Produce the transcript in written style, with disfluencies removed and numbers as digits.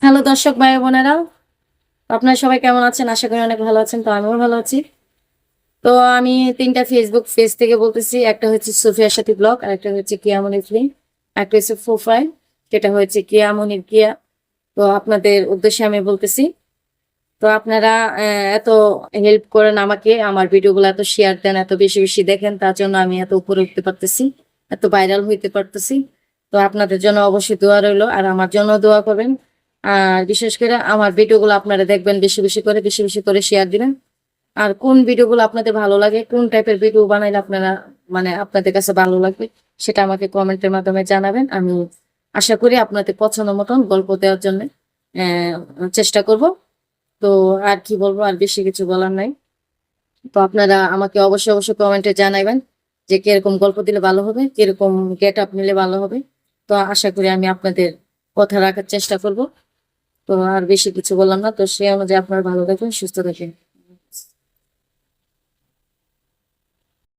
Hello দর্শক ভাই বোনেরা, আপনারা সবাই কেমন আছেন? আশা করি অনেক ভালো আছেন। তো আমিও ভালো আছি। তো আমি ৩ টা ফেসবুক পেজ থেকে বলতেছি। একটা হচ্ছে সুফিয়ার সাথী ব্লগ, আরেকটা হচ্ছে কিয়া মনির ফিল্ম, একটা হচ্ছে প্রোফাইল, যেটা হচ্ছে কিয়া মনির কিয়া। তো আপনাদের উদ্দেশ্যে আমি বলতেছি। তো আপনারা এত হেল্প করেন আমাকে, আমার ভিডিওগুলো এত শেয়ার দেন, এত বেশি বেশি দেখেন, তার জন্য আমি এত উপরে উঠতে পারতেছি, এত ভাইরাল হইতে পারতেছি। তো আপনাদের জন্য অবশ্যই দোয়া রইলো, আর আমার জন্য দোয়া করবেন। আর বিশেষ করে আমার ভিডিওগুলো আপনারা দেখবেন, বেশি বেশি করে শেয়ার দিবেন। আর কোন ভিডিওগুলো আপনাদের ভালো লাগে, কোন টাইপের ভিডিও বানাইলে আপনারা মানে আপনাদের কাছে ভালো লাগবে, সেটা আমাকে কমেন্টের মাধ্যমে জানাবেন। আমি আশা করি আপনাদের পছন্দ মতন গল্প দেওয়ার জন্য চেষ্টা করব। তো আর কি বলবো, আর বেশি কিছু বলার নাই। তো আপনারা আমাকে অবশ্যই অবশ্যই কমেন্টে জানাবেন যে কিরকম গল্প দিলে ভালো হবে, কিরকম গেট আপ নিলে ভালো হবে। তো আশা করি আমি আপনাদের কথা রাখার চেষ্টা করব। তো আর বেশি কিছু বললাম না, তো সেই অনুযায়ী আপনারা ভালো থাকবেন, সুস্থ থাকবেন।